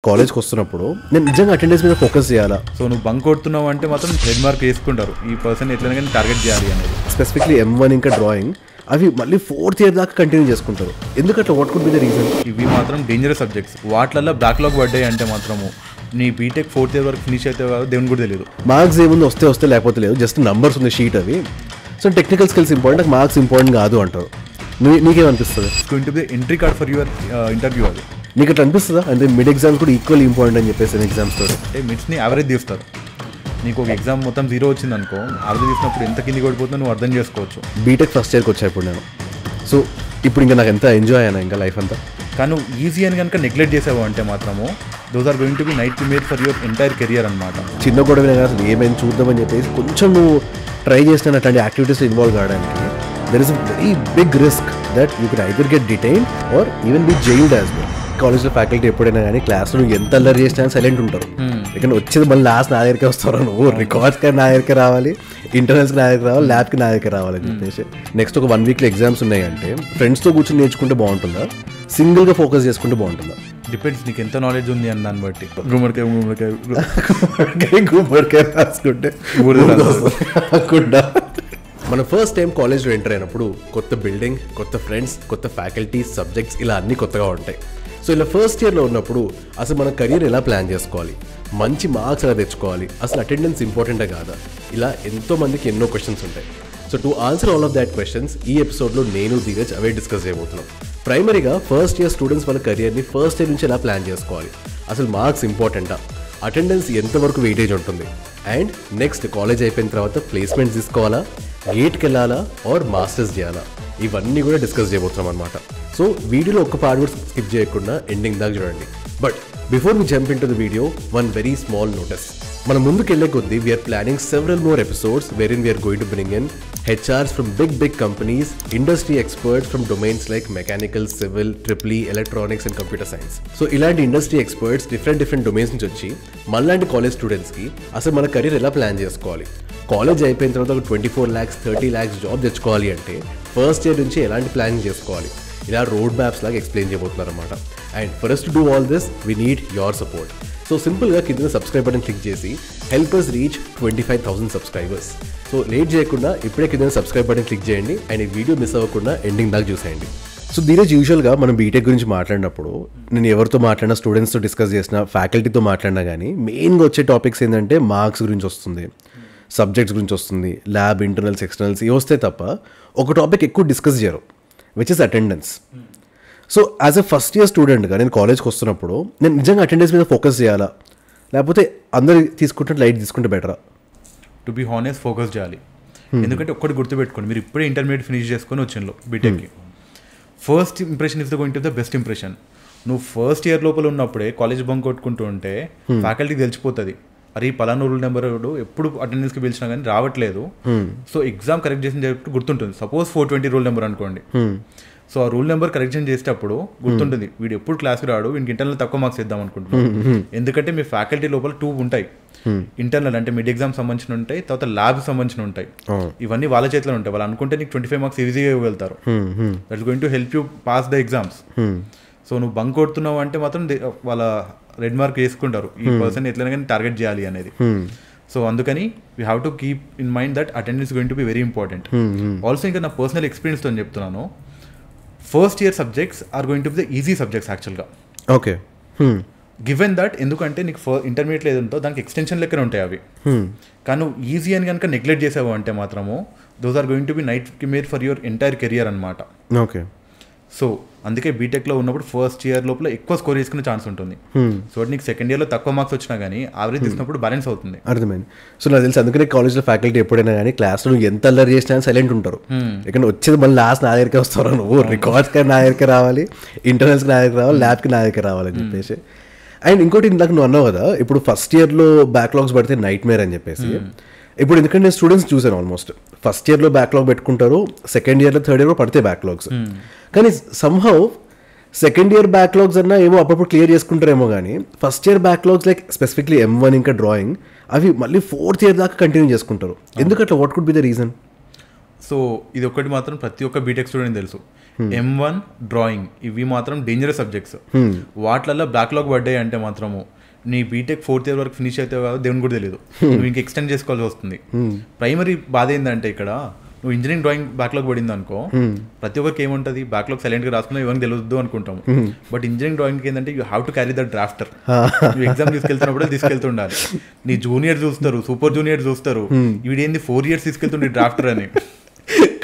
కాలేజ్కి వస్తున్నప్పుడు నేను నిజంగా అటెండెన్స్ మీద ఫోకస్ చేయాలా? సో నువ్వు బంక్ కొడుతున్నావు అంటే మాత్రం హెడ్ మార్క్ వేసుకుంటారు, ఈ పర్సన్ ఎట్లయినా కానీ టార్గెట్ చేయాలి అనేది. స్పెసిఫిక్లీ M1 ఇంకా డ్రాయింగ్ అవి మళ్ళీ 4th ఇయర్ దాకా కంటిన్యూ చేసుకుంటారు. ఎందుకంటే what could be the reason? ఇవి మాత్రం డేంజరస్ సబ్జెక్ట్స్, వాటిల్లో బ్యాక్లాగ్ పడ్డాయి అంటే మాత్రము నీ బీటెక్ 4th ఇయర్ వరకు ఫినిష్ అయితే కాదు దేవుని కూడా తెలియదు. మార్క్స్ ఏముంది, వస్తే లేకపోతే లేదు, జస్ట్ నంబర్స్ ఉంది షీట్ అవి. సో టెక్నికల్ స్కిల్స్ ఇంపార్టెంట్, నాకు మార్క్స్ ఇంపార్టెంట్ కాదు అంటారు. నీకేమనిపిస్తుంది? Going to be entry card for your interview. అది నీకు అట్లా అనిపిస్తుందా? అంటే మిడ్ ఎగ్జామ్స్ కూడా ఈక్వల్ ఇంపార్టెంట్ అని చెప్పేసి ఎగ్జామ్స్తో అంటే మిడ్స్ని యావరేజ్ తీస్తారు. నీకు ఒక ఎగ్జామ్ మొత్తం 0 వచ్చింది అనుకో, యావరేజ్ తీసినప్పుడు ఎంత కిందికి పడిపోతుందో నువ్వు అర్థం చేసుకోవచ్చు. బీటెక్ ఫస్ట్ ఇయర్కి వచ్చా ఇప్పుడు నేను. సో ఇప్పుడు ఇంకా నాకు ఎంత ఎంజాయ్ అయినా ఇంకా లైఫ్ అంతా. కానీ నువ్వు ఈజీ అని కనుక నెగ్లెక్ట్ చేసావు అంటే మాత్రము those are going to be nightmare for your entire career అనమాట. చిన్న గొడవ అసలు ఏమైనా చూద్దామని చెప్పేసి కొంచెం నువ్వు ట్రై చేసిన అట్లాంటి యాక్టివిటీస్లో ఇన్వాల్వ్ కావడానికి there is a very big risk that you can either get detain or even be jailed as well. కాలేజ్లో ఫ్యాకల్టీ ఎప్పుడైనా కానీ క్లాస్లో నువ్వు ఎంత అల్లరి చేసినా సైలెంట్ ఉంటారు. ఇక్కడ వచ్చేది మళ్ళీ లాస్ట్ నా దగ్గరికి వస్తారు, నువ్వు రికార్డ్స్కి నా దగ్గరికి రావాలి, ఇంటర్నల్స్కి నా దగ్గరికి రావాలి, ల్యాబ్కి నా దగ్గరికి రావాలని చెప్పేసి. నెక్స్ట్ ఒక 1 వీక్లో ఎగ్జామ్స్ ఉన్నాయంటే ఫ్రెండ్స్తో కూర్చొని నేర్చుకుంటే బాగుంటుందా, సింగిల్గా ఫోకస్ చేసుకుంటే బాగుంటుందా? డిపెండ్స్ నీకు ఎంత నాలెడ్జ్ ఉంది అని దాన్ని బట్టి. గుమ్మడికాయ రాసుకుంటే మన ఫస్ట్ టైం కాలేజ్లో ఎంటర్ అయినప్పుడు కొత్త బిల్డింగ్, కొత్త ఫ్రెండ్స్, కొత్త ఫ్యాకల్టీ, సబ్జెక్ట్స్ ఇలా అన్నీ కొత్తగా ఉంటాయి. సో ఇలా ఫస్ట్ ఇయర్లో ఉన్నప్పుడు అసలు మన కెరీర్ ఎలా ప్లాన్ చేసుకోవాలి, మంచి మార్క్స్ ఎలా తెచ్చుకోవాలి, అసలు అటెండెన్స్ ఇంపార్టెంటా కాదా, ఇలా ఎంతోమందికి ఎన్నో క్వశ్చన్స్ ఉంటాయి. So to answer all of that questions ఈ ఎపిసోడ్లో నేను ధీరజ్ అవే డిస్కస్ చేయబోతున్నాం. ప్రైమరీగా ఫస్ట్ ఇయర్ స్టూడెంట్స్ వాళ్ళ కెరియర్ని ఫస్ట్ ఇయర్ నుంచి ఎలా ప్లాన్ చేసుకోవాలి, అసలు మార్క్స్ ఇంపార్టెంటా, అటెండెన్స్ ఎంతవరకు వెయిటేజ్ ఉంటుంది, అండ్ నెక్స్ట్ కాలేజ్ అయిపోయిన తర్వాత ప్లేస్మెంట్స్ తీసుకోవాలా, గేట్కి వెళ్ళాలా ఆర్ మాస్టర్స్ చేయాలా, ఇవన్నీ కూడా డిస్కస్ చేయబోతున్నాం అనమాట. సో వీడియోలో ఒక్క పార్ట్ కూడా స్కిప్ చేయకుండా ఎండింగ్ దాకా చూడండి. But before we jump into the video, one very small notice. మనం ముందుకు వెళ్ళే కొద్దీ we are planning several more episodes wherein we are going to bring in HRs from big companies, industry experts from domains like mechanical, civil, EEE, electronics and computer science. So ఇలాంటి industry experts different domains నుంచి వచ్చి మనలాంటి college స్టూడెంట్స్కి అసలు మన career ఎలా plan చేసుకోవాలి, college అయిపోయిన తర్వాత ఒక 24 lakhs 30 lakhs జాబ్ తెచ్చుకోవాలి అంటే ఫస్ట్ ఇయర్ నుంచి ఎలాంటి ప్లానింగ్ చేసుకోవాలి, ఇలా రోడ్ మ్యాప్స్ లాగా ఎక్స్ప్లెయిన్ చేయబోతున్నారు అనమాట. And for us to do all this we need your support. So సింపుల్గా కింద సబ్స్క్రైబ్ బటన్ క్లిక్ చేసి help us reach 25,000 subscribers. So late చేయకుండా ఇప్పుడే కింద సబ్స్క్రైబ్ బటన్ క్లిక్ చేయండి అండ్ ఈ వీడియో మిస్ అవ్వకుండా ఎండింగ్ దాకా చూసేయండి. సో ధీరజ్, యూజువల్గా మనం బీటెక్ గురించి మాట్లాడినప్పుడు నేను ఎవరితో మాట్లాడినా, స్టూడెంట్స్తో డిస్కస్ చేసిన, ఫ్యాకల్టీతో మాట్లాడినా కానీ మెయిన్గా వచ్చే టాపిక్స్ ఏంటంటే మార్క్స్ గురించి వస్తుంది, సబ్జెక్ట్స్ గురించి వస్తుంది, ల్యాబ్, ఇంటర్నల్స్, ఎక్స్టర్నల్స్ ఇవి వస్తే తప్ప ఒక టాపిక్ ఎక్కువ డిస్కస్ చేయరు, which is attendance. So as a first year స్టూడెంట్గా నేను కాలేజ్కి వస్తున్నప్పుడు నేను నిజంగా అటెండెన్స్ మీద ఫోకస్ చేయాలా, లేకపోతే అందరు తీసుకుంటే లైట్ తీసుకుంటే బెటరా? టు బి హానెస్ట్ ఫోకస్ చేయాలి. ఎందుకంటే ఒక్కటి గుర్తుపెట్టుకోండి, మీరు ఇప్పుడే ఇంటర్మీడియట్ ఫినిష్ చేసుకొని వచ్చిండ్రు బీటెక్కి. First impression is the going to the best impression. నువ్వు ఫస్ట్ ఇయర్ లోపల ఉన్నప్పుడే కాలేజ్ బంక్ కొట్టుకుంటూ ఉంటే ఫ్యాకల్టీకి తెలిసిపోతుంది, అరే ఈ పలానా రూల్ నెంబర్ ఎప్పుడు అటెండెన్స్కి పిలిచినా కానీ రావట్లేదు. సో ఎగ్జామ్ కరెక్ట్ చేసిన చెప్పి గుర్తుంటుంది. సపోజ్ 420 రూల్ నెంబర్ అనుకోండి. సో ఆ రూల్ నెంబర్ కరెక్షన్ చేసేటప్పుడు గుర్తుంటుంది, వీడు ఎప్పుడు క్లాస్కి రాడు, వీడికి ఇంటర్నల్ తక్కువ మార్క్స్ ఇద్దాం అనుకుంటున్నాను. ఎందుకంటే మీ ఫ్యాకల్టీ లోపల 2 ఉంటాయి, ఇంటర్నల్ అంటే మిడ్ ఎగ్జామ్ సంబంధించిన ఉంటాయి, తర్వాత ల్యాబ్ సంబంధించిన ఉంటాయి. ఇవన్నీ వాళ్ళ చేతిలో ఉంటాయి. వాళ్ళు అనుకుంటే నీకు 25 మార్క్స్ ఈజీగా ఇవ్వగలుగుతారు. That's going to help you pass the exams. So నువ్వు బంక్ కొడుతున్నావు అంటే మాత్రం వాళ్ళ రెడ్ మార్క్ వేసుకుంటారు, ఈ పర్సన్ ఎట్లయినా కానీ టార్గెట్ చేయాలి అనేది. సో అందుకని we have to keep in mind that attendance going to be very important. Also ఇంకా నా పర్సనల్ ఎక్స్పీరియన్స్తో చెప్తున్నాను, first year subjects are going to be the easy subjects యాక్చువల్గా. ఓకే, గివెన్ దట్ ఎందుకంటే నీకు ఇంటర్మీడియట్ ఏది ఉందో దానికి ఎక్స్టెన్షన్ లెక్కనే ఉంటాయి అవి. కానీ నువ్వు ఈజీ అని కనుక నెగ్లెక్ట్ చేసావు అంటే మాత్రము those are going to be nightmare for your entire career అనమాట. ఓకే. సో అందుకే బీటెక్లో ఉన్నప్పుడు ఫస్ట్ ఇయర్ లోపల ఎక్కువ స్కోర్ చేసుకునే ఛాన్స్ ఉంటుంది. సో నీకు సెకండ్ ఇయర్లో తక్కువ మార్క్స్ వచ్చినా కానీ యావరేజ్ తీసుకున్నప్పుడు బ్యాలెన్స్ అవుతుంది. అర్థమైంది. సో నాకు తెలిసి అందుకనే కాలేజ్లో ఫ్యాకల్టీ ఎప్పుడైనా కానీ క్లాస్లో నువ్వు ఎంత అల్లరి చేసినా సైలెంట్ ఉంటారు. ఇక్కడ వచ్చేది మళ్ళీ లాస్ట్ నా దగ్గరికి వస్తారు, నువ్వు రికార్డ్స్కి నా దగ్గరికి రావాలి, ఇంటర్నల్స్కి నా దగ్గరికి రావాలి, ల్యాబ్కి నా దగ్గరికి రావాలని చెప్పేసి. అండ్ ఇంకోటి ఇందాక నువ్వు అన్నావు కదా, ఇప్పుడు ఫస్ట్ ఇయర్లో బ్యాక్లాగ్స్ పడితే నైట్ మేర్ అని చెప్పేసి. ఇప్పుడు ఎందుకంటే నేను స్టూడెంట్స్ చూసాను, ఆల్మోస్ట్ ఫస్ట్ ఇయర్లో బ్యాక్లాగ్ పెట్టుకుంటారు, సెకండ్ ఇయర్లో థర్డ్ ఇయర్లో పడితే బ్యాక్లాగ్స్. కానీ సమ్హౌ సెకండ్ ఇయర్ బ్యాక్లాగ్స్ అన్నా ఏమో అప్పుడప్పుడు క్లియర్ చేసుకుంటారేమో కానీ first year backlogs like specifically M1 ఇంకా డ్రాయింగ్ అవి మళ్ళీ 4th ఇయర్ దాకా కంటిన్యూ చేసుకుంటారు. ఎందుకట్లా? What could be the reason? So ఇది ఒకటి మాత్రం ప్రతి ఒక్క బీటెక్ స్టూడెంట్ తెలుసు, M1 డ్రాయింగ్ ఇవి మాత్రం డేంజరస్ సబ్జెక్ట్స్. వాటిలలో బ్యాక్లాగ్ పడ్డాయి అంటే మాత్రము నీ బీటెక్ 4th ఇయర్ వరకు ఫినిష్ అయితే కాదు దేవుని కూడా తెలియదు, నువ్వు ఇంక ఎక్స్టెండ్ చేసుకోవాల్సి వస్తుంది. ప్రైమరీ బాధ ఏంటంటే ఇక్కడ నువ్వు ఇంజనీరింగ్ డ్రాయింగ్ బ్యాక్లాగ్ పడింది అనుకో, ప్రతి ఒక్కరికి ఏముంటుంది బ్యాక్లాగ్ సైలెంట్గా రాసుకున్నా ఎవరికి తెలియదు అనుకుంటాము. బట్ ఇంజనీరింగ్ డ్రాయింగ్ ఏంటంటే you have to carry the drafter. నువ్వు ఎగ్జామ్ తీసుకెళ్తున్నప్పుడు తీసుకెళ్తుండాలి. నీ జూనియర్ చూస్తారు, సూపర్ జూనియర్ చూస్తారు, వీడేంది 4 years తీసుకెళ్తుండే డ్రాఫ్టర్ అని.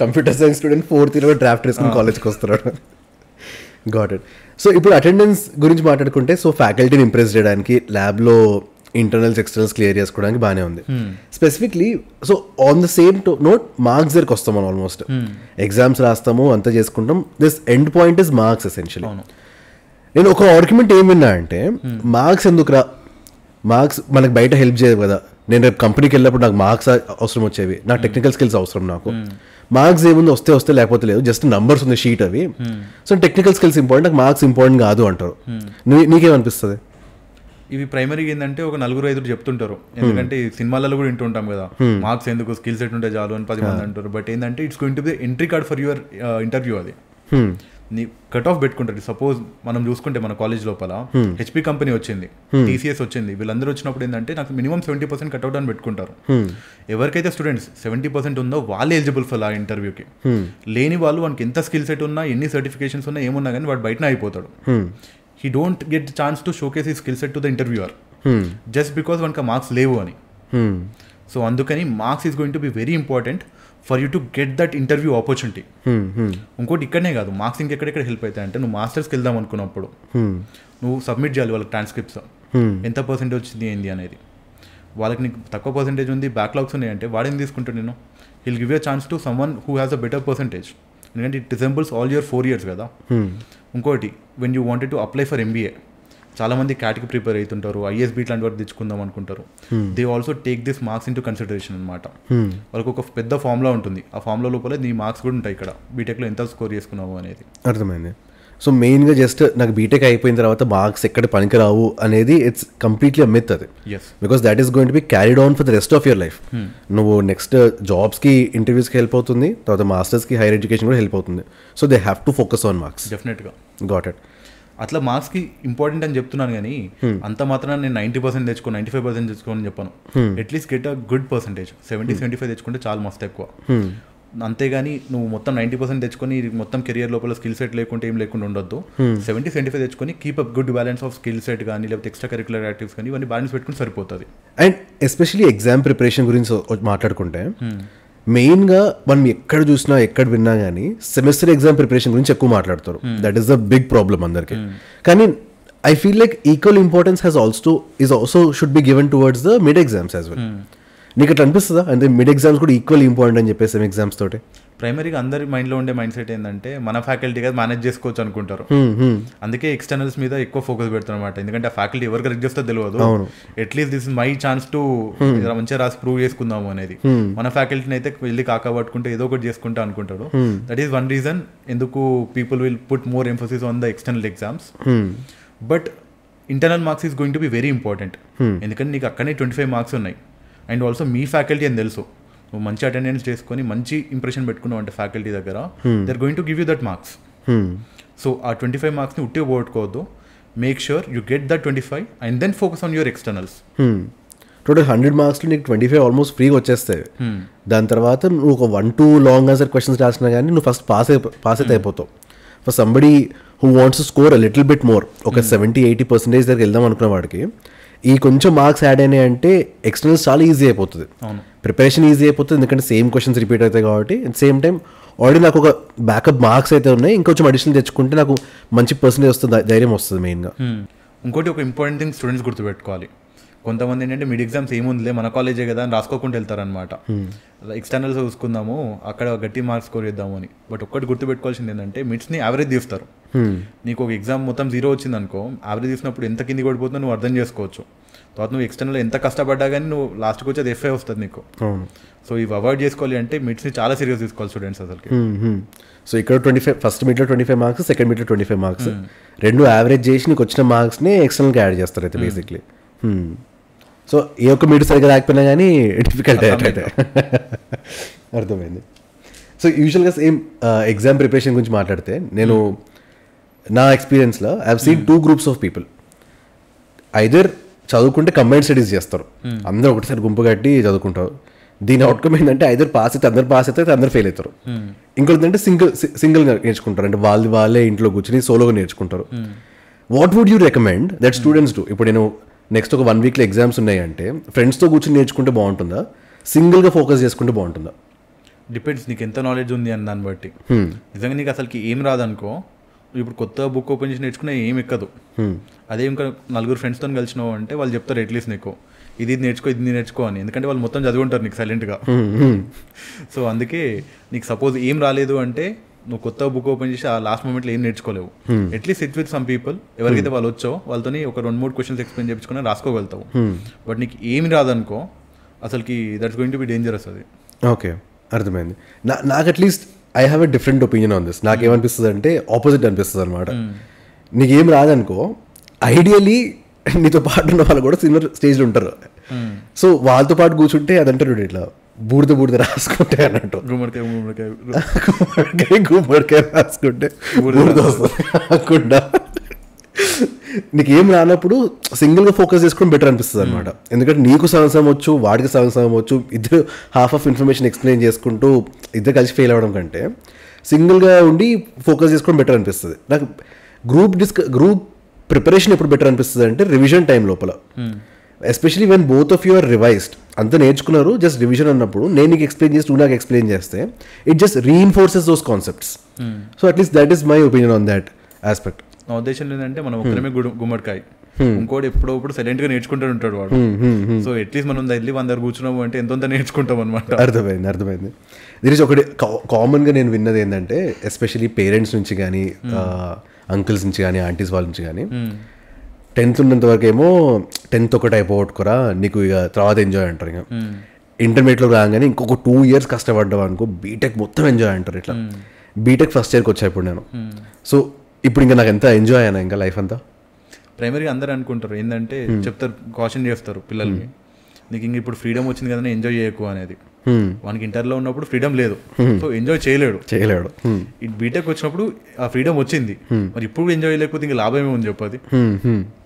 Computer science student 4th year draft వేసుకుని కాలేజ్కి వస్తున్నాడు. Got it. సో ఇప్పుడు అటెండెన్స్ గురించి మాట్లాడుకుంటే, సో ఫ్యాకల్టీని ఇంప్రెస్ చేయడానికి ల్యాబ్లో ఇంటర్నల్స్ ఎక్స్టర్నల్స్ క్లియర్ చేసుకోవడానికి బాగానే ఉంది. Specifically so on the same note marks దగ్గరికి వస్తాం మనం. ఆల్మోస్ట్ ఎగ్జామ్స్ రాస్తాము, అంతా చేసుకుంటాం. This end point is marks essentially. నేను ఒక ఆర్గ్యుమెంట్ ఏం విన్నా అంటే, మార్క్స్ ఎందుకురా, మార్క్స్ మనకు బయట హెల్ప్ చేయదు కదా. నేను రేపు కంపెనీకి వెళ్ళినప్పుడు నాకు మార్క్స్ అవసరం వచ్చేవి, నాకు టెక్నికల్ స్కిల్స్ అవసరం. నాకు మార్క్స్ ఏముంది, వస్తే లేకపోతే లేదు, జస్ట్ నంబర్స్ ఉంది షీట్ అవి. సో టెక్నికల్ స్కిల్స్ ఇంపార్టెంట్, నాకు మార్క్స్ ఇంపార్టెంట్ కాదు అంటారు. నీకేమనిపిస్తుంది? ఇవి ప్రైమరీగా ఏంటంటే ఒక 4-5 చెప్తుంటారు, ఎందుకంటే సినిమాలలో కూడా వింటుంటాం కదా, మార్క్స్ ఎందుకు, స్కిల్ సెట్ ఉంటే చాలు అని 10 మంది అంటారు. బట్ ఏంటంటే it's going to be entry card for your interview. అది నీ కట్ ఆఫ్ పెట్టుకుంటారు. సపోజ్ మనం చూసుకుంటే మన కాలేజ్ లోపల HP కంపెనీ వచ్చింది, TCS వచ్చింది, వీళ్ళందరూ వచ్చినప్పుడు ఏంటంటే నాకు మినిమం 70% కట్అవుట్ అని పెట్టుకుంటారు. ఎవరికైతే స్టూడెంట్స్ 70% ఉందో వాళ్ళు ఎలిజిబుల్ ఫర్ ఆ ఇంటర్వ్యూకి. లేని వాళ్ళు వానికి ఎంత స్కిల్ సెట్ ఉన్నా, ఎన్ని సర్టిఫికేషన్స్ ఉన్నా, ఏమున్నా కానీ వాడు బయటనే అయిపోతాడు. He don't get the chance to showcase his skill set to the interviewer just because one ka marks levu ani. So andukani marks is going to be very important for you to get that interview opportunity. Inkoti ikkadne kaadu, marks inkekkada help aitayi ante nu masters ki veldam anukunnappudu nu submit cheyali వాళ్ళకి transcripts, ఎంత percentage వచ్చింది ఏంది అనేది. వాళ్ళకి నీకు తక్కువ percentage ఉంది, backlogs ఉన్నాయి అంటే వాడేం తీసుకుంటాడు, నేను he'll give you a chance to someone who has a better percentage, ఎందుకంటే it resembles all your 4 years కదా. ఇంకోటి when you wanted to apply for MBA, చాలా మంది క్యాట్కి ప్రిపేర్ అవుతుంటారు, ISB లాంటి వరకు తెచ్చుకుందాం అనుకుంటారు. They also take this marks in to consideration అనమాట. వాళ్ళకి ఒక పెద్ద ఫార్ములా ఉంటుంది, ఆ ఫార్ములా లోపల నీ మార్క్స్ కూడా ఉంటాయి ఇక్కడ, బీటెక్లో ఎంత స్కోర్ చేసుకున్నావు అనేది. అర్థమైంది. సో మెయిన్గా జస్ట్ నాకు బీటెక్ అయిపోయిన తర్వాత మార్క్స్ ఎక్కడ పనికిరావు అనేది ఇట్స్ కంప్లీట్లీ అ మిత్ అది. Because that is going to be carried on for the rest of your life. నువ్వు నెక్స్ట్ జాబ్స్కి, ఇంటర్వ్యూస్కి హెల్ప్ అవుతుంది, తర్వాత మాస్టర్స్కి, హైయర్ ఎడ్యుకేషన్ కూడా హెల్ప్ అవుతుంది. So they have to focus on marks. డెఫినెట్గా. Got it. అట్లా మార్క్స్కి ఇంపార్టెంట్ అని చెప్తున్నాను కానీ అంత మాత్రం నేను 90% తెచ్చుకో, 95% తెచ్చుకోని చెప్పాను. At least get a good percentage. 70-75 తెచ్చుకుంటే చాలా మస్తు ఎక్కువ. అంతేగాని నువ్వు మొత్తం 90% తెచ్చుకొని మొత్తం కెరియర్ లోపల స్కిల్ సెట్ లేకుంటే ఏం లేకుండా ఉండొద్దు. 70-75 తెచ్చుకొని keep up good balance of skill set కానీ, లేకపోతే ఎక్స్ట్రా కరిక్యులర్ యాక్టివిటీస్ కానీ, ఇవన్నీ బ్యాలెన్స్ పెట్టుకుని సరిపోతుంది. అండ్ ఎస్పెషలీ ఎగ్జామ్ ప్రిపరేషన్ గురించి మాట్లాడుకుంటే, మెయిన్గా మనం ఎక్కడ చూసినా, ఎక్కడ విన్నా కానీ సెమిస్టర్ ఎగ్జామ్ ప్రిపరేషన్ గురించి ఎక్కువ మాట్లాడతారు. That is the big problem అందరికి. కానీ I feel like equal importance has also should be given towards the mid exams as well. నీకు అట్లా అనిపిస్తుందా? అంటే మిడ్ ఎగ్జామ్స్ కూడా ఈక్వల్ ఇంపార్టెంట్ అని చెప్పేసి ఎగ్జామ్స్ తోటి? ప్రైమరీగా అందరి మైండ్లో ఉండే మైండ్ సెట్ ఏంటంటే మన ఫ్యాకల్టీగా మేనేజ్ చేసుకోవచ్చు అనుకుంటారు. అందుకే ఎక్స్టర్నల్స్ మీద ఎక్కువ ఫోకస్ పెడతారు అనమాట. ఎందుకంటే ఆ ఫ్యాకల్టీ ఎవరు కరెక్ట్ చేస్తో తెలియదు. At least this is my chance to మంచిగా రాసి ప్రూవ్ చేసుకుందాము అనేది. మన ఫ్యాకల్టీని అయితే వెళ్ళి కాకపట్టుకుంటే ఏదో ఒకటి చేసుకుంటా అనుకుంటారు. దట్ ఈస్ వన్ రీజన్ ఎందుకు people will put more emphasis on the external exams. But internal marks is going to be very important. ఎందుకంటే నీకు అక్కడనే 25 మార్క్స్ ఉన్నాయి. అండ్ ఆల్సో మీ ఫ్యాకల్టీ అని తెలుసు, నువ్వు మంచి అటెండెన్స్ చేసుకొని మంచి ఇంప్రెషన్ పెట్టుకున్నావు అంటే ఫ్యాకల్టీ దగ్గర, they are going to give you that marks. So ఆ 25 మార్క్స్ని ఉట్టిగా పోగొట్టుకోవద్దు. Make sure you get that 25 and then focus on your externals. Total 100 మార్క్స్లో నీకు 25 ఆల్మోస్ట్ ఫ్రీగా వచ్చేస్తాయి. దాని తర్వాత నువ్వు ఒక 1-2 లాంగ్ ఆన్సర్ క్వశ్చన్స్ రాసినా కానీ నువ్వు ఫస్ట్ పాస్ అయితే అయిపోతావు. For somebody who wants to score a little bit more, ఒక 70-80% దగ్గరికి వెళ్దాం అనుకున్న వాడికి ఈ కొంచెం మార్క్స్ యాడ్ అయినాయి అంటే ఎక్స్టర్నల్స్ చాలా ఈజీ అయిపోతుంది, ప్రిపరేషన్ ఈజీ అయిపోతుంది. ఎందుకంటే సేమ్ క్వశ్చన్స్ రిపీట్ అవుతాయి కాబట్టి. అట్ సేమ్ టైం ఆల్రెడీ నాకు ఒక బ్యాకప్ మార్క్స్ అయితే ఉన్నాయి, ఇంకొంచెం అడిషనల్ తెచ్చుకుంటే నాకు మంచి పర్సెంటేజ్ వస్తుంది, ధైర్యం వస్తుంది మెయిన్గా. ఇంకోటి ఒక ఇంపార్టెంట్ థింగ్ స్టూడెంట్స్ గుర్తుపెట్టుకోవాలి. కొంతమంది ఏంటంటే మిడ్ ఎగ్జామ్స్ ఏముందిలే మన కాలేజే కదా అని రాసుకోకుండా వెళ్తారనమాట. ఎక్స్టర్నల్స్ చూసుకుందాము, అక్కడ గట్టి మార్క్స్ స్కోర్ చేద్దాము అని. బట్ ఒక్కటి గుర్తుపెట్టుకోవాల్సింది ఏంటంటే మిడ్స్ని యావరేజ్ తీస్తారు. నీకు ఒక ఎగ్జామ్ మొత్తం 0 వచ్చింది అనుకో, యావరేజ్ తీసినప్పుడు ఎంత కింది కొడిపోతుందో నువ్వు అర్థం చేసుకోవచ్చు. తర్వాత నువ్వు ఎక్స్టర్నల్ ఎంత కష్టపడ్డా కానీ నువ్వు లాస్ట్కి వచ్చేది FA వస్తుంది నీకు. సో ఇవి అవాయిడ్ చేసుకోవాలి అంటే మిడ్స్ని చాలా సీరియస్ తీసుకోవాలి స్టూడెంట్స్ అసలుకి. సో ఇక్కడ 25, ఫస్ట్ మిడ్లో 25 మార్క్స్, సెకండ్ మిడ్లో 25 మార్క్స్, రెండు యావరేజ్ చేసి నీకు వచ్చిన మార్క్స్ని ఎక్స్టర్నల్గా యాడ్ చేస్తారు అయితే బేసిక్లీ. సో ఏ ఒక్క మిడ్ సరిగ్గా రాకపోయినా కానీ డిఫికల్ట్ అయితే అర్థమైంది. సో సో యూజువల్గా సేమ్ ఎగ్జామ్ ప్రిపరేషన్ గురించి మాట్లాడితే నేను నా ఎక్స్పీరియన్స్లో I have seen 2 groups of people. Either చదువుకుంటే కంబైన్డ్ స్టడీస్ చేస్తారు, అందరూ ఒకటిసారి గుంపు కట్టి చదువుకుంటారు. దీని అవుట్కమ్ ఏంటంటే ఐదర్ పాస్ అయితే అందరు పాస్ అయితే అందరు ఫెయిల్ అవుతారు. ఇంకోటి ఏంటంటే సింగిల్గా నేర్చుకుంటారు, అంటే వాళ్ళే ఇంట్లో కూర్చొని సోలోగా నేర్చుకుంటారు. What would you recommend that students do? ఇప్పుడు నేను నెక్స్ట్ ఒక 1 weekలో ఎగ్జామ్స్ ఉన్నాయంటే ఫ్రెండ్స్తో కూర్చొని నేర్చుకుంటే బాగుంటుందా, సింగిల్గా ఫోకస్ చేసుకుంటే బాగుంటుందా? డిపెండ్స్ నీకు ఎంత నాలెడ్జ్ ఉంది అని దాన్ని బట్టి. నిజంగా నీకు అసలుకి ఏం రాదనుకో, ఇప్పుడు కొత్త బుక్ ఓపెన్ చేసి నేర్చుకున్నా ఏం ఎక్కదు. అదే ఇంకా 4 ఫ్రెండ్స్తో కలిసినావు అంటే వాళ్ళు చెప్తారు అట్లీస్ట్ నీకు ఇది నేర్చుకో ఇది నేర్చుకో అని, ఎందుకంటే వాళ్ళు మొత్తం చదువుకుంటారు నీకు సైలెంట్గా. సో అందుకే నీకు సపోజ్ ఏం రాలేదు అంటే నువ్వు కొత్త బుక్ ఓపెన్ చేసి ఆ లాస్ట్ మూమెంట్లో ఏం నేర్చుకోలేవు. At least sit with some people, ఎవరికైతే వాళ్ళు వచ్చో వాళ్ళతో ఒక 2-3 క్వశ్చన్స్ ఎక్స్ప్లెయిన్ చేయించుకుని రాసుకోగలుగుతావు. బట్ నీకు ఏమి రాదనుకో అసలుకి that's going to be dangerous అది. ఓకే, అర్థమైంది. నాకు at least I have a different opinion on this. నాకేమనిపిస్తుంది అంటే ఆపోజిట్ అనిపిస్తుంది అనమాట. నీకేం రాదనుకో, ఐడియలీ నీతో పాటు ఉన్న వాళ్ళు కూడా సిమిలర్ స్టేజ్లో ఉంటారు. సో వాళ్ళతో పాటు కూర్చుంటే అదంటారు ఇట్లా బూడిద రాసుకుంటే అన్నట్టు, గుమ్మడికాయ రాసుకుంటే కాకుండా నీకేం రానప్పుడు సింగిల్గా ఫోకస్ చేసుకుని బెటర్ అనిపిస్తుంది అనమాట. ఎందుకంటే నీకు సగం వచ్చు, వాడికి సగం వచ్చు, ఇద్దరు హాఫ్ ఆఫ్ ఇన్ఫర్మేషన్ ఎక్స్ప్లెయిన్ చేసుకుంటూ ఇద్దరు కలిసి ఫెయిల్ అవ్వడం కంటే సింగిల్గా ఉండి ఫోకస్ చేసుకోవడం బెటర్ అనిపిస్తుంది. నాకు గ్రూప్ ప్రిపరేషన్ ఎప్పుడు బెటర్ అనిపిస్తుంది అంటే రివిజన్ టైం లోపల, especially when both of you are revised. అంతా నేర్చుకున్నారు, జస్ట్ రివిజన్ అన్నప్పుడు నేను నీకు ఎక్స్ప్లెయిన్ చేసి నువ్వు నాకు ఎక్స్ప్లెయిన్ చేస్తే it just reinforces those concepts. So at least that is my opinion on that aspect. నా ఉద్దేశం ఏంటంటే మనం ఒక్కరమే గుమ్మడికాయ, ఇంకోటి ఎప్పుడప్పుడు సైలెంట్ గా నేర్చుకుంటూ ఉంటాడు వాడు. సో అట్లీస్ట్ మనం వెళ్ళి 100 కూర్చున్నాము అంటే ఎంతో నేర్చుకుంటాం అనమాట. అర్థమైంది. దీని ఒకటి కామన్గా నేను విన్నది ఏంటంటే ఎస్పెషలీ పేరెంట్స్ నుంచి కానీ అంకుల్స్ నుంచి కానీ ఆంటీస్ వాళ్ళ నుంచి కానీ 10th ఉన్నంత వరకు ఏమో 10th ఒకటి అయిపోగొట్టుకోరా నీకు ఇక తర్వాత ఎంజాయ్ అంటారు. ఇక ఇంటర్మీడియట్లో రాగానే ఇంకొక 2 years కష్టపడ్డావు అనుకో బీటెక్ మొత్తం ఎంజాయ్ అంటారు. ఇట్లా బీటెక్ ఫస్ట్ ఇయర్కి వచ్చా ఇప్పుడు నేను. సో ఇప్పుడు ఇంకా నాకు ఎంత ఎంజాయ్ అయినా ఇంకా లైఫ్ అంతా. ప్రైమరీగా అందరూ అనుకుంటారు ఏంటంటే చెప్తారు, కాషన్ చేస్తారు పిల్లల్ని, నీకు ఇంక ఇప్పుడు ఫ్రీడమ్ వచ్చింది కదా ఎంజాయ్ చేయకు అనేది. వానికి ఇంటర్లో ఉన్నప్పుడు ఫ్రీడమ్ లేదు, సో ఎంజాయ్ చేయలేడు. బీటెక్ వచ్చినప్పుడు ఆ ఫ్రీడమ్ వచ్చింది, మరి ఇప్పుడు ఎంజాయ్ చేయలేకపోతే ఇంకా లాభమే ఉంది చెప్పది.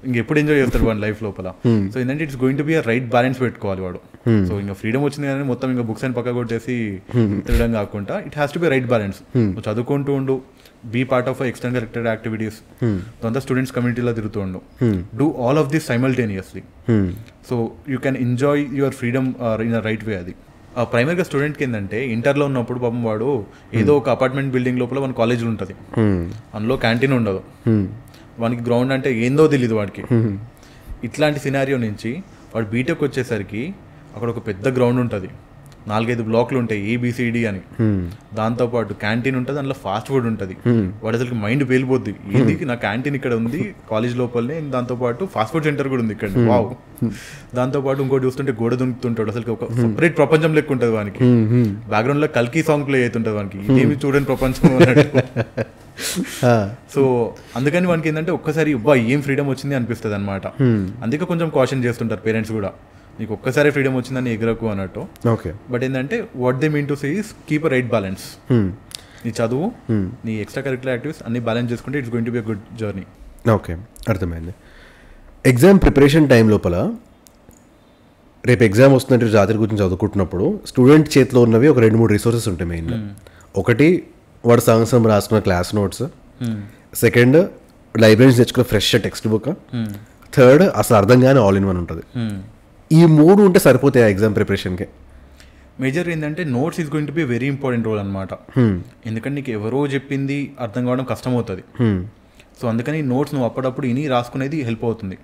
ఇంకెప్పుడు ఎంజాయ్ చేస్తాడు వాడి లైఫ్ లోపల. సో ఏంటంటే it's going to be right balance పెట్టుకోవాలి వాడు. సో ఇంకా ఫ్రీడమ్ వచ్చింది కానీ మొత్తం ఇంకా బుక్స్ అని పక్క కొట్టేసి తిరగడం కాకుండా it has to be right balance. నువ్వు చదువుకుంటూ ఉండు, be part of external corrected activities, దాంతో స్టూడెంట్స్ కమ్యూనిటీలో తిరుగుతూ ఉండు, డూ ఆల్ ఆఫ్ దిస్ సైమల్టేనియస్లీ. So you can enjoy your freedom in a right way. అది ప్రైమరీగా స్టూడెంట్కి ఏంటంటే ఇంటర్లో ఉన్నప్పుడు పాపం వాడు ఏదో ఒక అపార్ట్మెంట్ బిల్డింగ్ లోపల మన కాలేజీలో ఉంటుంది, అందులో క్యాంటీన్ ఉండదు, వానికి గ్రౌండ్ అంటే ఏందో తెలియదు వాడికి. ఇట్లాంటి సినారియో నుంచి వాడు బీటెక్ వచ్చేసరికి అక్కడ ఒక పెద్ద గ్రౌండ్ ఉంటుంది, 4-5 బ్లాక్లు ఉంటాయి ABCD అని, దాంతోపాటు క్యాంటీన్ ఉంటుంది, అందులో ఫాస్ట్ ఫుడ్ ఉంటుంది. వాడు అసలు మైండ్ పేలిపోద్ది, ఏంది నా క్యాంటీన్ ఇక్కడ ఉంది కాలేజ్ లోపలనే, దాంతోపాటు ఫాస్ట్ ఫుడ్ సెంటర్ కూడా ఉంది ఇక్కడ, వావ్. దాంతోపాటు ఇంకోటి చూస్తుంటే గోడ దుంకుతుంటాడు, అసలు ఒక సపరేట్ ప్రపంచం లెక్క ఉంటుంది వానికి. బ్యాక్గ్రౌండ్ లో కల్కి సాంగ్ ప్లే అవుతుంటుంది వానికి, ఇదేమి చూడని ప్రపంచం అన్నట్టు. సో అందుకని వానికి ఏంటంటే ఒక్కసారి ఏం ఫ్రీడమ్ వచ్చింది అనిపిస్తుంది అనమాట. అందుకే కొంచెం కాషన్ చేస్తుంటారు పేరెంట్స్ కూడా, నీకు ఒక్కసారి ఫ్రీడమ్ వచ్చిందని ఎగరకు అన్నట్టు. ఓకే, బట్ ఏంటంటే what they mean to say is keep a right balance. నీ చదువు, నీ ఎక్స్ట్రా కరిక్యులర్ యాక్టివిటీస్ అన్ని బ్యాలెన్స్ చేసుకుంటే it's going to be a good journey. Okay, అర్థమైంది. ఎగ్జామ్ ప్రిపరేషన్ టైం లోపల రేపు ఎగ్జామ్ వస్తుందంటే జాతర గురించి చదువుకుంటున్నప్పుడు స్టూడెంట్ చేతిలో ఉన్నవి ఒక 2-3 రిసోర్సెస్ ఉంటాయి మెయిన్గా. ఒకటి వాడు సంవత్సరం రాసుకున్న క్లాస్ నోట్స్, సెకండ్ లైబ్రరీ తెచ్చుకున్న ఫ్రెష్ టెక్స్ట్ బుక్, థర్డ్ అసలు అర్థం కానీ ఆల్ ఇన్ వన్ ఉంటుంది. ఈ 3 ఉంటే సరిపోతాయి ఆ ఎగ్జామ్ ప్రిపరేషన్కి. మేజర్ ఏంటంటే notes is going to be very important role అనమాట. ఎందుకంటే నీకు ఎవరో చెప్పింది అర్థం కావడం కష్టం అవుతుంది. సో అందుకని నోట్స్ నువ్వు అప్పుడప్పుడు ఇని రాసుకునేది హెల్ప్ అవుతుంది.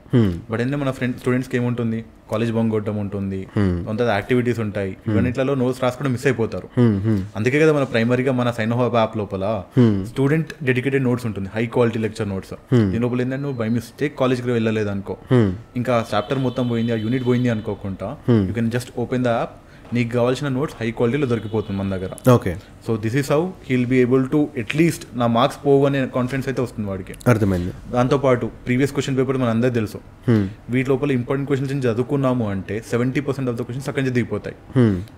బట్ ఏంటంటే మన స్టూడెంట్స్కి ఏముంటుంది, కాలేజ్ బంక్ కొట్టడం ఉంటుంది, కొంత యాక్టివిటీస్ ఉంటాయి, ఇవన్నిట్లలో నోట్స్ రాసుకోవడం మిస్ అయిపోతారు. అందుకే కదా మన ప్రైమరీగా మన సైన్ హబ్ యాప్ లోపల స్టూడెంట్ డెడికేటెడ్ నోట్స్ ఉంటుంది, హై క్వాలిటీ లెక్చర్ నోట్స్. దీని లోపల ఏంటంటే నువ్వు బై మిస్టేక్ కాలేజ్కి వెళ్ళలేదు అనుకో, ఇంకా చాప్టర్ మొత్తం పోయింది, ఆ యూనిట్ పోయింది అనుకోకుండా you can just open the app, నీకు కావాల్సిన నోట్స్ హై క్వాలిటీలో దొరికిపోతుంది మన దగ్గర. Okay, so this is how he'll be able to at least నా మార్క్స్ పోవు అనే కాన్ఫిడెన్స్ అయితే వస్తుంది వాడికి. అర్థమైంది. దాంతోపాటు ప్రీవియస్ క్వశ్చన్ పేపర్ మన అందరూ తెలుసు, వీటి లోపల ఇంపార్టెంట్ క్వశ్చన్స్ చదువుకున్నాము అంటే 70% ఆఫ్ ద క్వశ్చన్స్ అక్కడి నుంచి దిగిపోతాయి.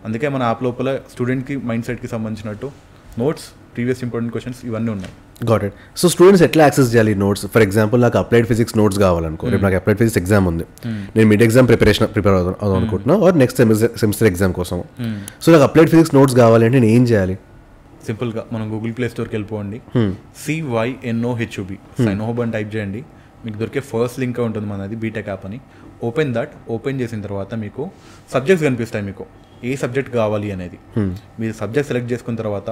అందుకే మన యాప్ లోపల స్టూడెంట్కి మైండ్ సెట్కి సంబంధించినట్టు నోట్స్, ప్రీవియస్ ఇంపార్టెంట్ క్వశ్చన్స్ ఇవన్నీ ఉన్నాయి. Got it. సో స్టూడెంట్స్ ఎట్లా యాక్సెస్ చేయాలి నోట్స్? ఫర్ ఎగ్జాంపుల్ నాకు అప్లైడ్ ఫిజిక్స్ నోట్స్ కావాలనుకో, రేపు నాకు అప్లైడ్ ఫిజిక్స్ ఎగ్జామ్ ఉంది, నేను మిడ్ ఎగ్జామ్ ప్రిపేర్ అవుదాం అనుకుంటున్నా, ఆర్ నెక్స్ట్ సెమిస్టర్ ఎగ్జామ్ కోసం. సో నాకు అప్లైడ్ ఫిజిక్స్ నోట్స్ కావాలంటే నేను ఏం చేయాలి? సింపుల్గా మనం గూగుల్ ప్లే స్టోర్కి వెళ్ళిపోండి, CYNOHUB సైనోహబ్ అని టైప్ చేయండి, మీకు దొరికే ఫస్ట్ లింక్ ఉంటుంది మనది బీటెక్ యాప్ అని. ఓపెన్ చేసిన తర్వాత మీకు సబ్జెక్ట్స్ కనిపిస్తాయి, మీకు ఏ సబ్జెక్ట్ కావాలి అనేది. మీరు సబ్జెక్ట్ సెలెక్ట్ చేసుకున్న తర్వాత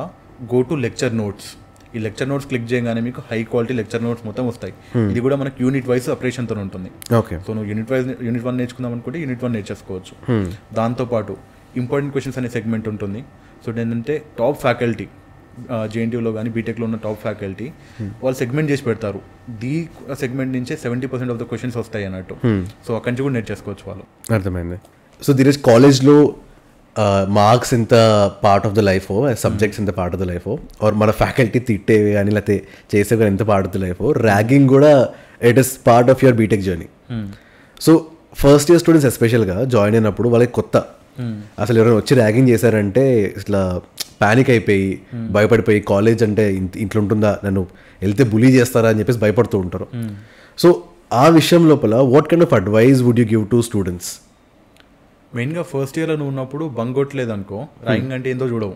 గో టు లెక్చర్ నోట్స్. ఈ లెక్చర్ నోట్స్ క్లిక్ చేయగానే మీకు హై క్వాలిటీ లెక్చర్ నోట్స్ మొత్తం వస్తాయి. ఇది కూడా మనకి యూనిట్ వైజ్ ఆపరేషన్తో ఉంటుంది. సో నువ్వు యూనిట్ 1 నేర్చుకుందాం అనుకుంటే యూనిట్ 1 నేర్చేసుకోవచ్చు. దాంతోపాటు ఇంపార్టెంట్ క్వశ్చన్స్ అనే సెగ్మెంట్ ఉంటుంది. సో ఏంటంటే టాప్ ఫ్యాకల్టీ JNTUలో కానీ బీటెక్లో ఉన్న టాప్ ఫ్యాకల్టీ వాళ్ళు సెగ్మెంట్ చేసి పెడతారు. సెగ్మెంట్ నుంచే 70% ఆఫ్ ద క్వశ్చన్స్ వస్తాయి అన్నట్టు. సో అక్కడి నుంచి కూడా నేర్చేసుకోవచ్చు వాళ్ళు. అర్థమైంది. సో దిస్ కాలేజ్లో మార్క్స్ ఇంత part of the life, subjects ఇంత part of the life, or మన ఫ్యాకల్టీ తిట్టేవి కానీ లేకపోతే చేసేవి కానీ ఎంత part of the life, ragging కూడా it is part of your BTech journey. So first year students ఎస్పెషల్గా జాయిన్ అయినప్పుడు వాళ్ళకి కొత్త, అసలు ఎవరైనా వచ్చి ర్యాగింగ్ చేశారంటే ఇట్లా ప్యానిక్ అయిపోయి భయపడిపోయి, కాలేజ్ అంటే ఇంట్లో ఉంటుందా, నన్ను వెళ్తే బులీ చేస్తారా అని చెప్పేసి భయపడుతూ ఉంటారు. సో ఆ విషయం లోపల what kind of advice would you give to students? మెయిన్గా ఫస్ట్ ఇయర్లో నువ్వు ఉన్నప్పుడు బంక్ కొట్టలేదు అనుకో, ర్యాగింగ్ అంటే ఏందో చూడవు.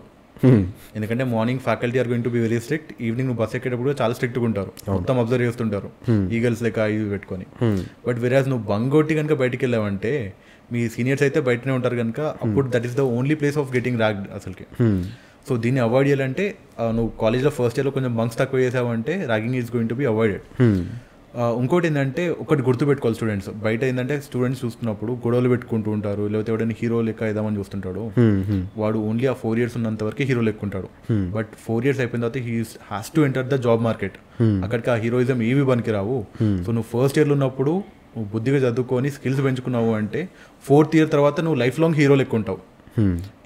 ఎందుకంటే morning faculty are going to be very strict, evening నువ్వు బస్ ఎక్కేటప్పుడు చాలా స్ట్రిక్ట్గా ఉంటారు, మొత్తం అబ్జర్వ్ చేస్తుంటారు ఈగల్స్ లెక్క ఇవి పెట్టుకొని. బట్ వెరాజ్ నువ్వు బంక్ కొట్టి కనుక బయటికి వెళ్ళావంటే మీ సీనియర్స్ అయితే బయటనే ఉంటారు కనుక అప్పుడు that is the only place of getting ragged అసలుకి. సో దీన్ని అవాయిడ్ చేయాలంటే నువ్వు కాలేజ్లో ఫస్ట్ ఇయర్లో కొంచెం బంక్స్ తక్కువ చేసావంటే ragging is going to be avoided. ఇంకోటి ఏంటంటే ఒకటి గుర్తుపెట్టుకోవాలి స్టూడెంట్స్, బయట ఏంటంటే స్టూడెంట్స్ చూస్తున్నప్పుడు గొడవలు పెట్టుకుంటూ ఉంటారు, లేకపోతే ఎవడైనా హీరో లెక్క ఇద్దామని చూస్తుంటాడు. వాడు ఓన్లీ ఆ 4 years ఉన్నంత వరకు హీరో లెక్క ఉంటాడు. బట్ 4 years అయిపోయిన తర్వాత he has to enter the job market. అక్కడికి ఆ హీరోయిజం ఏవి పనికి రావు. సో నువ్వు ఫస్ట్ ఇయర్లో ఉన్నప్పుడు నువ్వు బుద్ధిగా చదువుకొని స్కిల్స్ పెంచుకున్నావు అంటే 4th year తర్వాత నువ్వు లైఫ్ లాంగ్ హీరో లెక్క ఉంటావు.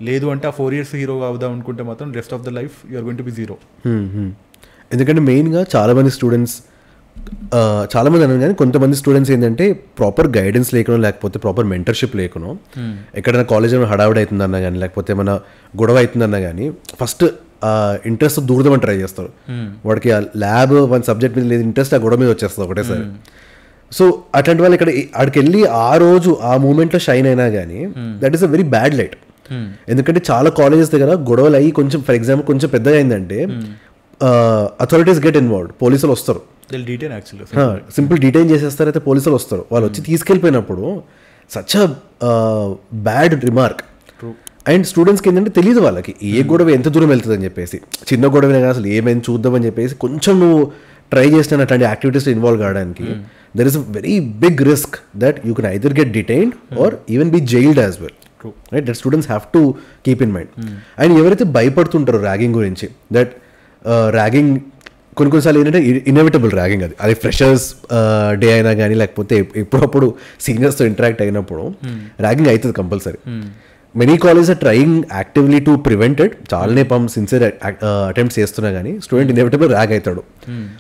లేదు అంటే ఆ 4 years హీరో అవుదాం అనుకుంటే మాత్రం rest of the life you're going to be zero. ఎందుకంటే మెయిన్గా చాలామంది స్టూడెంట్స్, చాలామంది అన్నారు కానీ కొంతమంది స్టూడెంట్స్ ఏంటంటే ప్రాపర్ గైడెన్స్ లేకనో లేకపోతే ప్రాపర్ మెంటర్షిప్ లేకనో, ఎక్కడైనా కాలేజ్లో హడావిడి అవుతుందన్నా కానీ లేకపోతే ఏమైనా గొడవ అవుతుందన్నా కానీ ఫస్ట్ ఇంట్రెస్ట్ దూరదామని ట్రై చేస్తారు. వాడికి ఆ ల్యాబ్ వన్ సబ్జెక్ట్ మీద లేదు ఇంట్రెస్ట్, ఆ గొడవ మీద వచ్చేస్తుంది ఒకటేసారి. సో అట్లాంటి వాళ్ళు ఇక్కడ అక్కడికి వెళ్ళి ఆ రోజు ఆ మూమెంట్లో షైన్ అయినా కానీ that is a very bad light. ఎందుకంటే చాలా కాలేజెస్ దగ్గర గొడవలు అయ్యి కొంచెం ఫర్ ఎగ్జాంపుల్ కొంచెం పెద్దగా అయిందంటే అథారిటీస్ గెట్ ఇన్వాల్వ్డ్, పోలీసులు వస్తారు, సింపుల్ డిటైన్ చేసేస్తారు, అయితే పోలీసులు వస్తారు. వాళ్ళు వచ్చి తీసుకెళ్ళిపోయినప్పుడు such a bad remark. And స్టూడెంట్స్కి ఏంటంటే తెలియదు వాళ్ళకి ఏ గొడవ ఎంత దూరం వెళ్తుంది అని చెప్పేసి, చిన్న గొడవనే కానీ అసలు ఏమైనా చూద్దామని చెప్పేసి కొంచెం నువ్వు ట్రై చేసిన అట్లాంటి యాక్టివిటీస్లో ఇన్వాల్వ్ కావడానికి there is a very big risk that you can either get detained or even be jailed as well. Right, that students have to keep in mind. And ఎవరైతే భయపడుతుంటారో ర్యాగింగ్ గురించి, దట్ ర్యాగింగ్ కొన్నిసార్లు ఏంటంటే inevitable ragging, అది freshers day అయినా కానీ లేకపోతే ఎప్పుడప్పుడు సీనియర్స్తో ఇంటరాక్ట్ అయినప్పుడు ర్యాగింగ్ అవుతుంది compulsory. Many colleges are trying actively to prevent it, చాలానే సిన్సియర్ అటెంప్ట్స్ చేస్తున్నా కానీ స్టూడెంట్ ఇన్ఎవిటబుల్ ర్యాగ్ అవుతాడు.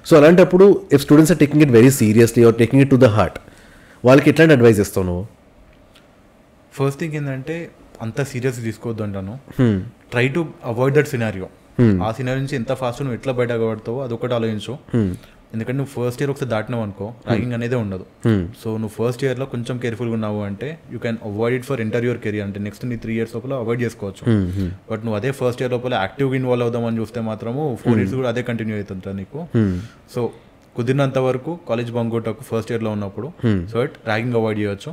సో అలాంటప్పుడు if students are taking it very seriously or taking it to the heart, వాళ్ళకి ఎట్లాంటి అడ్వైస్ ఇస్తావు నువ్వు? ఫస్ట్ థింగ్ ఏంటంటే అంత సీరియస్ తీసుకోవద్దు అంటాను. Try to avoid that scenario. ఆ సినారియో నుంచి ఎంత ఫాస్ట్ నువ్వు ఎట్లా బయట పడతావో అదొకటి ఆలోచించు. ఎందుకంటే నువ్వు ఫస్ట్ ఇయర్ ఒకసారి దాటినావు అనుకో ర్యాగింగ్ అనేది ఉండదు. సో నువ్వు ఫస్ట్ ఇయర్లో కొంచెం కేర్ఫుల్గా ఉన్నావు అంటే you can avoid it for enter your career. అంటే నెక్స్ట్ నీ 3 years లోపల అవాయిడ్ చేసుకోవచ్చు. బట్ నువ్వు అదే ఫస్ట్ ఇయర్ లోపల యాక్టివ్గా ఇన్వాల్వ్ అవుదామని చూస్తే మాత్రము 4 years కూడా అదే కంటిన్యూ అవుతుంటుంది నీకు. సో కుదిరినంత వరకు కాలేజ్ బంక్ కొట్టకు ఫస్ట్ ఇయర్లో ఉన్నప్పుడు. సో ఇట్ ర్యాగింగ్ అవాయిడ్ చేయొచ్చు.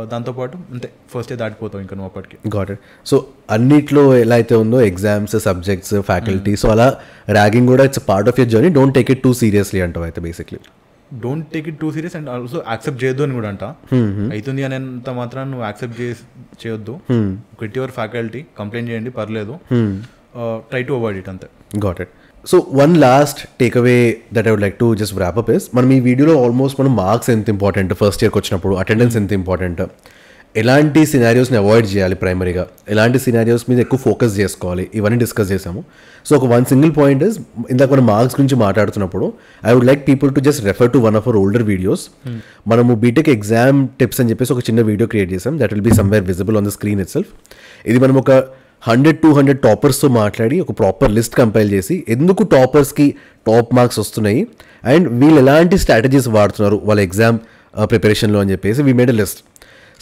దాంతోపాటు అంతే ఫస్ట్ ఇయర్ దాటిపోతావు ఇంకా నువ్వు అప్పటికి. Got it. సో అన్నిట్లో ఎలా అయితే ఉందో ఎగ్జామ్స్, సబ్జెక్ట్స్, ఫ్యాకల్టీ, సో అలా ర్యాగింగ్ కూడా it's part of your journey. Don't take it two seriously అంటావు అయితే basically. Don't take it two serious and also accept చేయొద్దు అని కూడా అంట. అవుతుంది అనేంత మాత్రం నువ్వు యాక్సెప్ట్ చేయొద్దు. క్విట్ యువర్ ఫ్యాకల్టీ, కంప్లైంట్ చేయండి పర్లేదు, ట్రై టు అవాయిడ్ ఇట్ అంతే. Got it. So one last takeaway that I would like to just wrap up is, మనం ఈ వీడియోలో ఆల్మోస్ట్ మనం మార్క్స్ ఎంత ఇంపార్టెంట్, ఫస్ట్ ఇయర్కి వచ్చినప్పుడు అటెండెన్స్ ఎంత ఇంపార్టెంట్, ఎలాంటి సినారియోస్ని అవాయిడ్ చేయాలి ప్రైమరీగా, ఎలాంటి సినారియోస్ మీద ఎక్కువ ఫోకస్ చేసుకోవాలి, ఇవన్నీ డిస్కస్ చేసాము. సో ఒక వన్ సింగిల్ పాయింట్ ఇస్, ఇందాక మనం మార్క్స్ గురించి మాట్లాడుతున్నప్పుడు I would like people to just refer to one of our older videos. మనము బీటెక్ ఎగ్జామ్ టిప్స్ అని చెప్పేసి ఒక చిన్న వీడియో క్రియేట్ చేసాం, that will be somewhere visible on the screen itself. ఇది మనం ఒక 100-200 టాపర్స్తో మాట్లాడి ఒక ప్రాపర్ లిస్ట్ కంపైల్ చేసి ఎందుకు టాపర్స్కి టాప్ మార్క్స్ వస్తున్నాయి అండ్ వీళ్ళు ఎలాంటి స్ట్రాటజీస్ వాడుతున్నారు వాళ్ళ ఎగ్జామ్ ప్రిపరేషన్లో అని చెప్పేసి we made a list.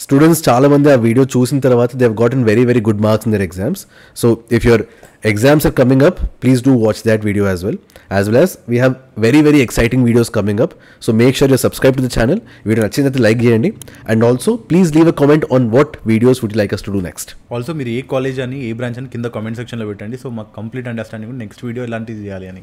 Students చాలామంది ఆ వీడియో చూసిన తర్వాత they have gotten very very good marks in their exams. So if your exams are coming up, please do watch that video as well as we have very very exciting videos coming up. So make sure you subscribe to the channel. Video నచ్చినట్లయితే like చేయండి and also please leave a comment on what videos would you like us to do next. Also మీరు ఏ college అని ఏ branch అని కింద comment సెక్షన్లో పెట్టండి. So మాకు కంప్లీట్ అండర్స్టాండింగ్ నెక్స్ట్ వీడియో ఎలాంటిది చేయాలి అని.